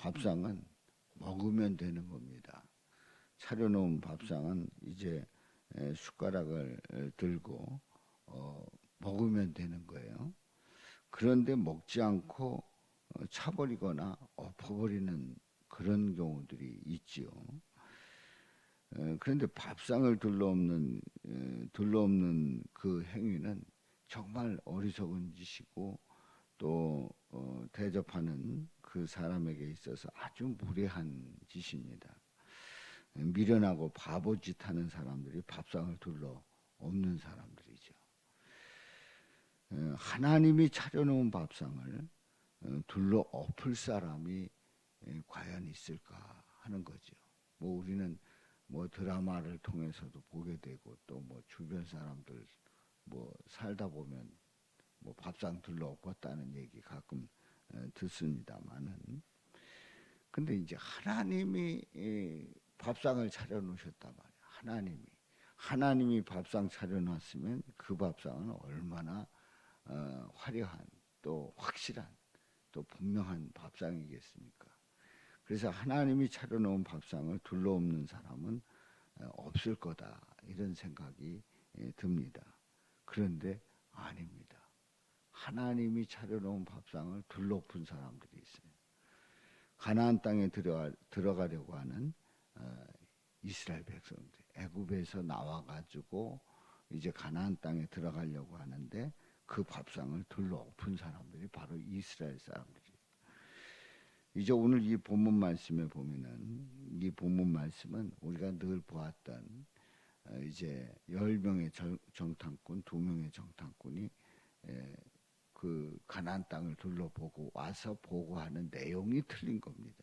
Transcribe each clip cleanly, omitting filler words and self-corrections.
밥상은 먹으면 되는 겁니다. 차려놓은 밥상은 이제 숟가락을 들고 먹으면 되는 거예요. 그런데 먹지 않고 차버리거나 엎어버리는 그런 경우들이 있지요. 그런데 밥상을 둘러엎는 그 행위는 정말 어리석은 짓이고 또 대접하는 그 사람에게 있어서 아주 무례한 짓입니다. 미련하고 바보짓 하는 사람들이 밥상을 둘러엎는 사람들이죠. 하나님이 차려놓은 밥상을 둘러엎을 사람이 과연 있을까 하는 거죠. 뭐 우리는 뭐 드라마를 통해서도 보게 되고 또 뭐 주변 사람들 뭐 살다 보면 뭐 밥상 둘러엎었다는 얘기 가끔 듣습니다만은, 근데 이제 하나님이 밥상을 차려놓으셨단 말이에요. 하나님이 밥상 차려놨으면 그 밥상은 얼마나 화려한 또 확실한 또 분명한 밥상이겠습니까? 그래서 하나님이 차려놓은 밥상을 둘러엎는 사람은 없을 거다, 이런 생각이 듭니다. 그런데 아닙니다. 하나님이 차려놓은 밥상을 둘러엎은 사람들이 있어요. 가나안 땅에 들어가려고 하는 이스라엘 백성들, 애굽에서 나와가지고 이제 가나안 땅에 들어가려고 하는데 그 밥상을 둘러엎은 사람들이 바로 이스라엘 사람들이에요. 이제 오늘 이 본문 말씀에 보면은, 이 본문 말씀은 우리가 늘 보았던 이제 10명의 정탐꾼, 2명의 정탐꾼이 그 가나안 땅을 둘러보고 와서 보고하는 내용이 틀린 겁니다.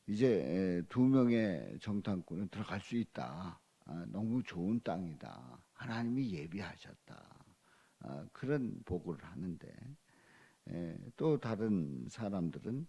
이제 2명의 정탐꾼은 들어갈 수 있다. 너무 좋은 땅이다. 하나님이 예비하셨다. 그런 보고를 하는데, 또 다른 사람들은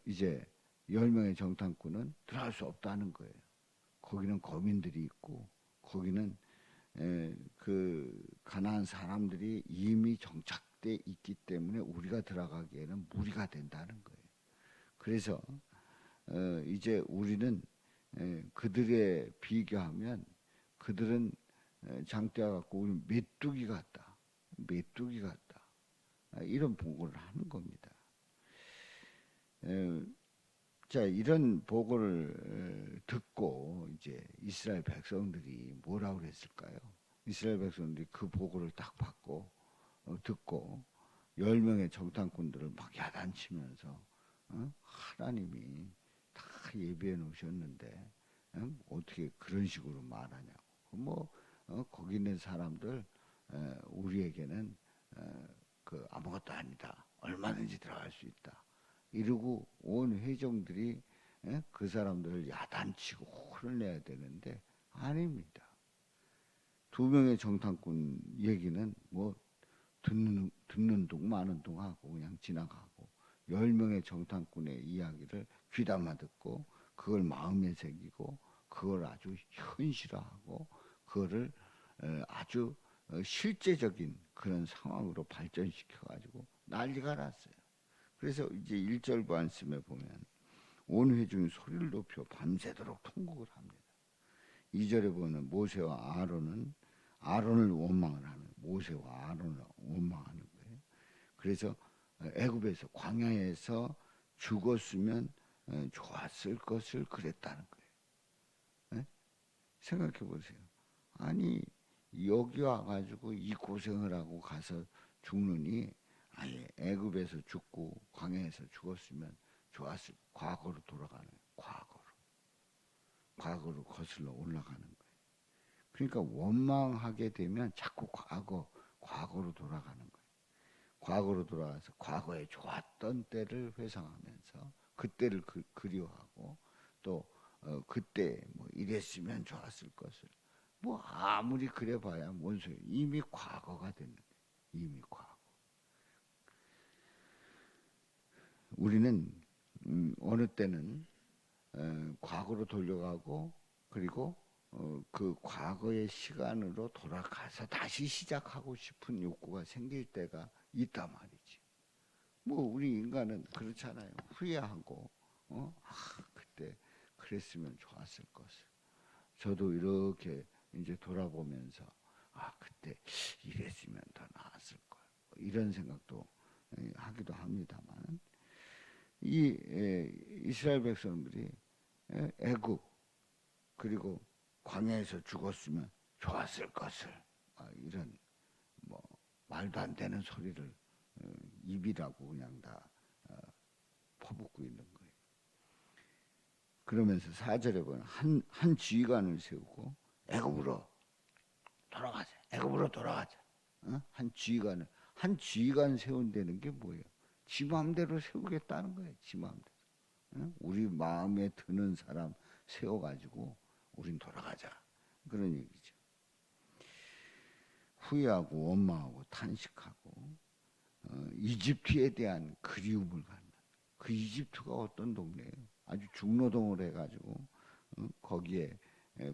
이제 10명의 정탐꾼은 들어갈 수 없다는 거예요. 거기는 거민들이 있고 거기는 그 가나안 사람들이 이미 정착돼 있기 때문에 우리가 들어가기에는 무리가 된다는 거예요. 그래서 이제 우리는 그들에 비교하면 그들은 장대와 같고 우리는 메뚜기 같다. 이런 보고를 하는 겁니다. 자, 이런 보고를 듣고 이제 이스라엘 백성들이 뭐라고 그랬을까요? 이스라엘 백성들이 그 보고를 딱 받고 듣고 10명의 정탐꾼들을 막 야단치면서 하나님이 다 예비해 놓으셨는데 어떻게 그런 식으로 말하냐고. 뭐 거기 있는 사람들 우리에게는 그 아무것도 아니다. 얼마든지 들어갈 수 있다. 이러고 온 회종들이 그 사람들을 야단치고 혼을 내야 되는데 아닙니다. 2명의 정탐꾼 얘기는 뭐 듣는 둥 마는 둥 하고 그냥 지나가고, 10명의 정탐꾼의 이야기를 귀담아 듣고 그걸 마음에 새기고 그걸 아주 현실화하고 그거를 아주 실제적인 그런 상황으로 발전시켜 가지고 난리가 났어요. 그래서 이제 1절 말씀에 보면 온 회중이 소리를 높여 밤새도록 통곡을 합니다. 2절에 보면 모세와 아론을 원망을 하는, 모세와 아론을 원망하는 거예요. 그래서 애굽에서 광야에서 죽었으면 좋았을 것을 그랬다는 거예요. 네? 생각해 보세요. 아니 여기 와가지고 이 고생을 하고 가서 죽느니 아예 애굽에서 죽고 광야에서 죽었으면 좋았을, 과거로 돌아가는 거예요. 과거로 거슬러 올라가는 거예요. 그러니까 원망하게 되면 자꾸 과거로 돌아가는 거예요. 과거로 돌아가서 과거에 좋았던 때를 회상하면서 그때를 그리워하고 또 그때 뭐 이랬으면 좋았을 것을, 뭐 아무리 그래봐야 뭔 소리, 이미 과거가 됐는데, 이미 과거. 우리는 어느 때는 과거로 돌려가고 그리고 그 과거의 시간으로 돌아가서 다시 시작하고 싶은 욕구가 생길 때가 있단 말이지. 뭐 우리 인간은 그렇잖아요. 후회하고 그때 그랬으면 좋았을 것을. 저도 이렇게 이제 돌아보면서 그때 이랬으면 더 나았을 걸. 이런 생각도 하기도 합니다만 이 이스라엘 백성들이 애굽 그리고 광야에서 죽었으면 좋았을 것을 이런 뭐 말도 안 되는 소리를 입이라고 그냥 다 퍼붓고 있는 거예요. 그러면서 4절에 보면 한 지휘관을 세우고 애굽으로 돌아가자. 애굽으로 돌아가자. 한 지휘관 세운다는 게 뭐예요? 지 마음대로 세우겠다는 거예요. 지 마음대로. 우리 마음에 드는 사람 세워가지고 우린 돌아가자. 그런 얘기죠. 후회하고 원망하고 탄식하고 이집트에 대한 그리움을 갖는. 그 이집트가 어떤 동네예요? 아주 중노동을 해가지고 거기에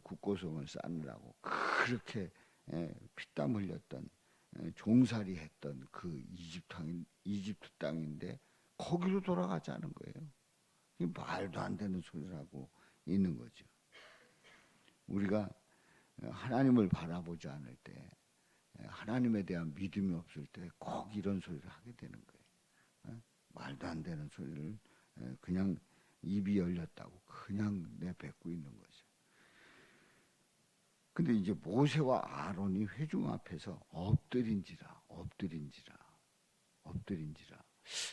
국고성을 쌓느라고 그렇게 피땀 흘렸던 종살이 했던 그 이집트 땅인데 거기로 돌아가자는 거예요. 말도 안 되는 소리를 하고 있는 거죠. 우리가 하나님을 바라보지 않을 때, 하나님에 대한 믿음이 없을 때 꼭 이런 소리를 하게 되는 거예요. 말도 안 되는 소리를 그냥 입이 열렸다고 그냥 내뱉고 있는 거죠. 근데 이제 모세와 아론이 회중 앞에서 엎드린지라.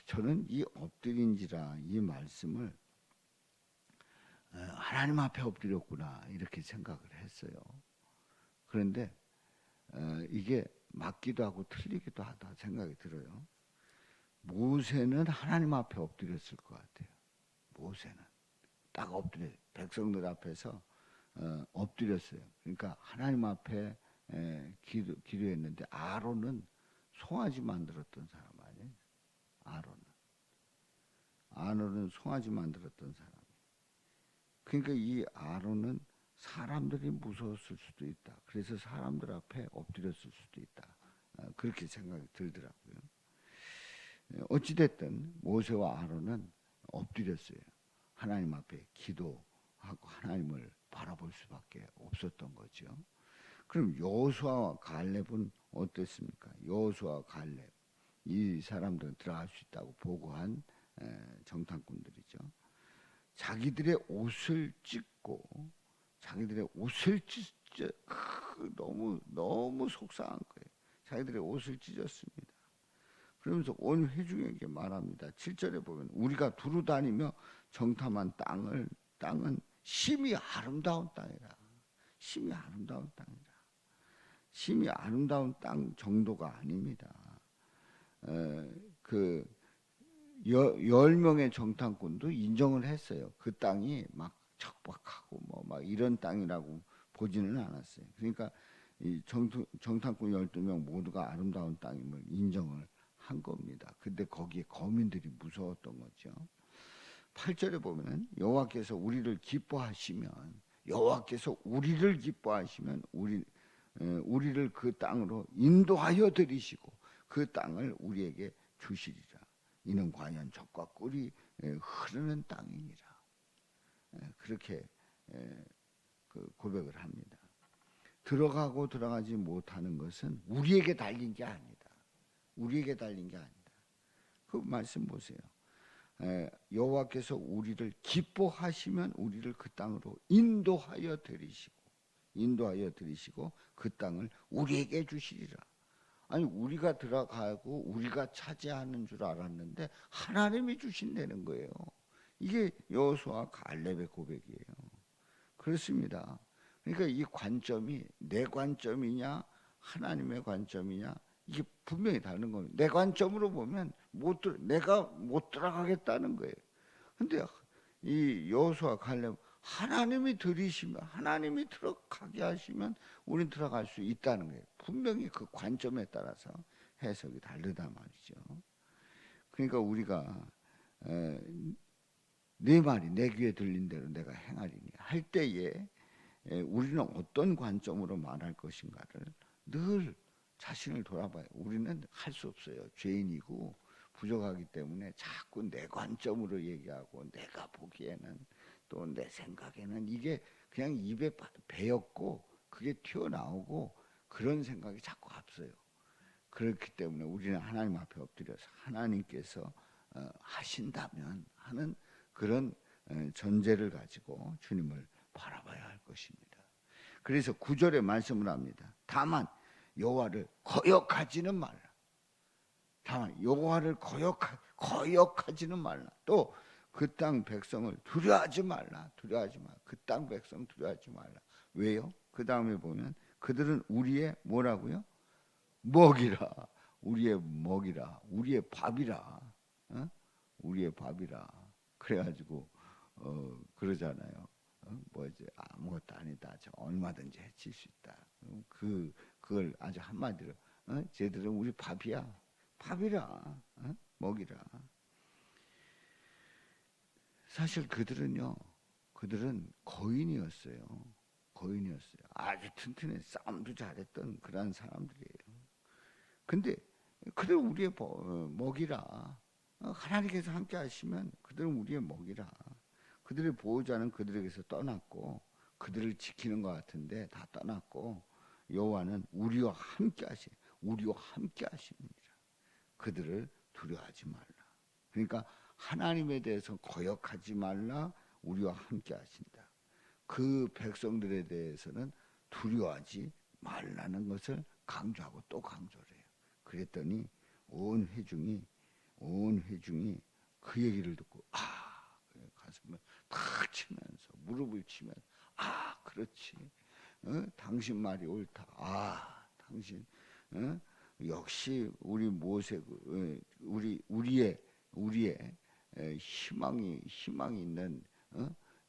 저는 이 엎드린지라 이 말씀을 하나님 앞에 엎드렸구나 이렇게 생각을 했어요. 그런데 이게 맞기도 하고 틀리기도 하다 생각이 들어요. 모세는 하나님 앞에 엎드렸을 것 같아요. 모세는 딱 엎드려 백성들 앞에서 엎드렸어요. 그러니까 하나님 앞에 기도했는데 아론은 송아지 만들었던 사람 아니에요. 아론은 송아지 만들었던 사람. 그러니까 이 아론은 사람들이 무서웠을 수도 있다. 그래서 사람들 앞에 엎드렸을 수도 있다. 그렇게 생각이 들더라고요. 어찌됐든 모세와 아론은 엎드렸어요. 하나님 앞에 기도하고 하나님을 바라볼 수밖에 없었던 거죠. 그럼 여호수아와 갈렙은 어땠습니까? 여호수아와 갈렙 이 사람들은 들어갈 수 있다고 보고한 정탐꾼들이죠. 자기들의 옷을 찢고 너무 속상한 거예요. 자기들의 옷을 찢었습니다. 그러면서 온 회중에게 말합니다. 7절에 보면 우리가 두루 다니며 정탐한 땅은 심히 아름다운 땅이라. 심히 아름다운 땅이라. 심히 아름다운 땅 정도가 아닙니다. 그 10명의 정탐꾼도 인정을 했어요. 그 땅이 막 척박하고 막 이런 땅이라고 보지는 않았어요. 그러니까 이 정탐꾼 12명 모두가 아름다운 땅임을 인정을 한 겁니다. 근데 거기에 거민들이 무서웠던 거죠. 8절에 보면은 여호와께서 우리를 기뻐하시면 우리를 그 땅으로 인도하여 들이시고 그 땅을 우리에게 주시리라. 이는 과연 젖과 꿀이 흐르는 땅이니라. 그렇게 고백을 합니다. 들어가고 들어가지 못하는 것은 우리에게 달린 게 아니다. 그 말씀 보세요. 여호와께서 우리를 기뻐하시면 우리를 그 땅으로 인도하여 들이시고 그 땅을 우리에게 주시리라. 아니 우리가 들어가고 우리가 차지하는 줄 알았는데 하나님이 주신다는 거예요. 이게 여호수아 갈렙의 고백이에요. 그렇습니다. 그러니까 이 관점이 내 관점이냐 하나님의 관점이냐 이게 분명히 다른 겁니다. 내 관점으로 보면 내가 못 들어가겠다는 거예요. 근데 이 여호수아 갈렙 하나님이 들어가게 하시면 우리는 들어갈 수 있다는 거예요. 분명히 그 관점에 따라서 해석이 다르다 말이죠. 그러니까 우리가 네 말이 내 귀에 들린 대로 내가 행하리니 할 때에 우리는 어떤 관점으로 말할 것인가를 늘 자신을 돌아봐요. 우리는 할 수 없어요. 죄인이고 부족하기 때문에 자꾸 내 관점으로 얘기하고 내가 보기에는 또 내 생각에는 이게 그냥 입에 배었고 그게 튀어나오고 그런 생각이 자꾸 앞서요. 그렇기 때문에 우리는 하나님 앞에 엎드려서 하나님께서 하신다면 하는 그런 전제를 가지고 주님을 바라봐야 할 것입니다. 그래서 9절에 말씀을 합니다. 다만 여호와를 거역하지는 말라. 다만 여호와를 거역하지는 말라. 또 그 땅 백성을 두려워하지 말라. 두려워하지 말라. 그 땅 백성 두려워하지 말라. 왜요? 그 다음에 보면 그들은 우리의 뭐라고요? 먹이라. 우리의 먹이라. 우리의 밥이라. 어? 우리의 밥이라. 그래가지고 그러잖아요. 뭐 이제 아무것도 아니다. 저 얼마든지 해칠 수 있다. 그걸 아주 한마디로 쟤들은 우리 밥이야. 밥이라. 먹이라. 사실 그들은 거인이었어요. 거인이었어요. 아주 튼튼해 싸움도 잘했던 그런 사람들이에요. 근데 그들 우리의 먹이라. 하나님께서 함께 하시면 그들은 우리의 먹이라. 그들의 보호자는 그들에게서 떠났고 그들을 지키는 것 같은데 다 떠났고 여호와는 우리와 함께 하십니다. 그들을 두려워하지 말라. 그러니까 하나님에 대해서 거역하지 말라. 우리와 함께 하신다. 그 백성들에 대해서는 두려워하지 말라는 것을 강조하고 또 강조를 해요. 그랬더니 온 회중이 그 얘기를 듣고 가슴을 탁 치면서 무릎을 치면 그렇지. 당신 말이 옳다. 당신 역시 우리 모세 우리의 희망이 있는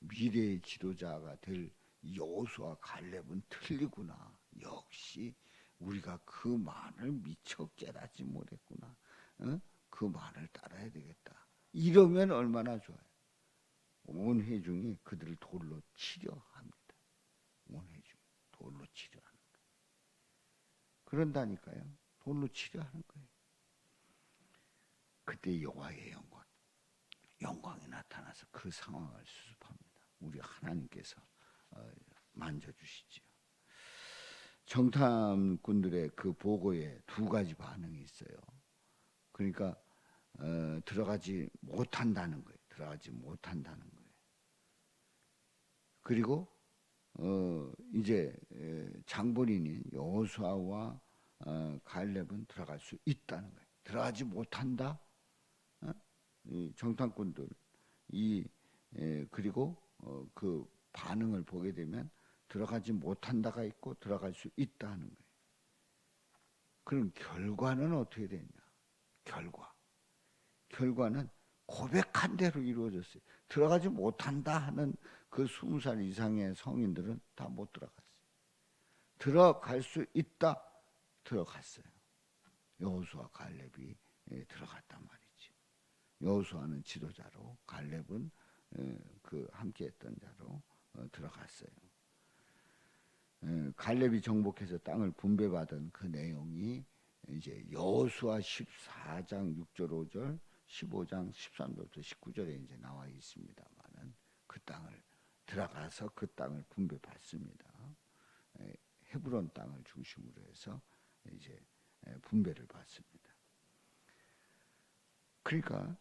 미래의 지도자가 될 여호수아 갈렙은 틀리구나. 역시 우리가 그 말을 미처 깨닫지 못했구나. 그 말을 따라야 되겠다. 이러면 얼마나 좋아요. 온 회중이 그들을 돌로 치려 합니다. 온 회중이 돌로 치려 하는 거예요. 그런다니까요. 돌로 치려 하는 거예요. 그때 여호와의 영광이 나타나서 그 상황을 수습합니다. 우리 하나님께서 만져주시지요. 정탐꾼들의 그 보고에 두 가지 반응이 있어요. 그러니까 들어가지 못한다는 거예요. 그리고 이제 장본인인 여호수아와 갈렙은 들어갈 수 있다는 거예요. 들어가지 못한다. 이 정탐꾼들 그리고 그 반응을 보게 되면 들어가지 못한다가 있고 들어갈 수 있다 하는 거예요. 그럼 결과는 어떻게 되냐? 결과는 고백한 대로 이루어졌어요. 들어가지 못한다 하는 그 20살 이상의 성인들은 다 못 들어갔어요. 들어갈 수 있다. 들어갔어요. 여호수아 갈렙이 들어갔단 말이죠. 여호수아는 지도자로 갈렙은 그 함께했던 자로 들어갔어요. 갈렙이 정복해서 땅을 분배받은 그 내용이 이제 여호수아 14장 6절 5절 15장 13절부터 19절에 이제 나와 있습니다만은 그 땅을 들어가서 그 땅을 분배받습니다. 헤브론 땅을 중심으로 해서 이제 분배를 받습니다. 그러니까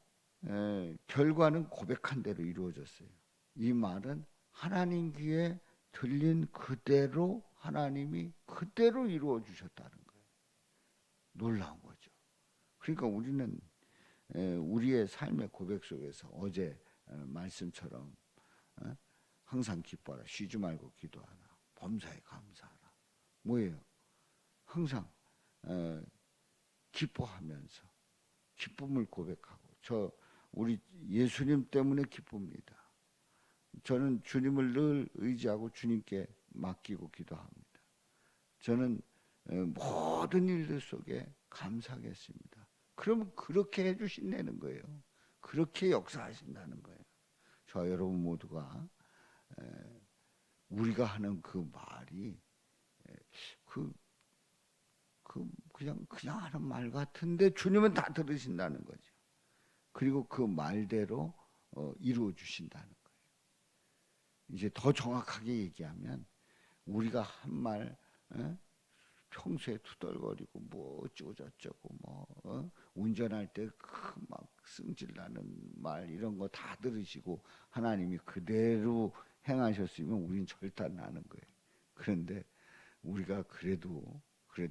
결과는 고백한 대로 이루어졌어요. 이 말은 하나님 귀에 들린 그대로 하나님이 그대로 이루어 주셨다는 거예요. 놀라운 거죠. 그러니까 우리는 우리의 삶의 고백 속에서 어제 말씀처럼 항상 기뻐하라. 쉬지 말고 기도하라. 범사에 감사하라. 뭐예요? 항상 기뻐하면서 기쁨을 고백하고 우리 예수님 때문에 기쁩니다. 저는 주님을 늘 의지하고 주님께 맡기고 기도합니다. 저는 모든 일들 속에 감사하겠습니다. 그러면 그렇게 해주신다는 거예요. 그렇게 역사하신다는 거예요. 저 여러분 모두가 우리가 하는 그 말이 그냥 하는 말 같은데 주님은 다 들으신다는 거죠. 그리고 그 말대로 이루어 주신다는 거예요. 이제 더 정확하게 얘기하면 우리가 한 말 평소에 투덜거리고 뭐 어쩌고 저쩌고 운전할 때 막 승질나는 말 이런 거 다 들으시고 하나님이 그대로 행하셨으면 우린 절대 안 나는 거예요. 그런데 우리가 그래도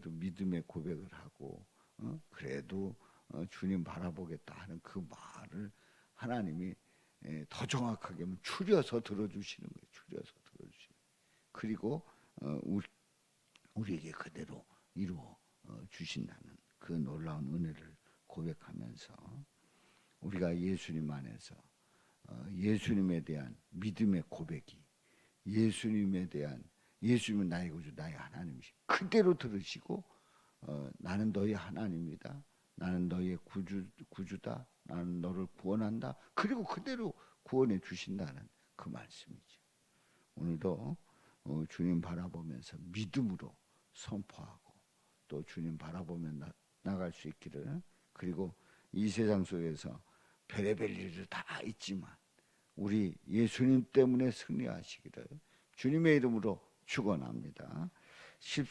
믿음의 고백을 하고 그래도 주님 바라보겠다 하는 그 말을 하나님이 더 정확하게 하면 추려서 들어주시는 거예요. 추려서 들어주시는. 그리고 우리에게 그대로 이루어 주신다는 그 놀라운 은혜를 고백하면서 우리가 예수님 안에서 예수님에 대한 믿음의 고백이 예수님은 나의 구주 나의 하나님이시 그대로 들으시고 나는 너의 하나님이다. 나는 너의 구주다. 나는 너를 구원한다. 그리고 그대로 구원해 주신다는 그 말씀이죠. 오늘도 주님 바라보면서 믿음으로 선포하고 또 주님 바라보면 나갈 수 있기를. 그리고 이 세상 속에서 별의별 일이 다 있지만 우리 예수님 때문에 승리하시기를 주님의 이름으로 축원합니다. 14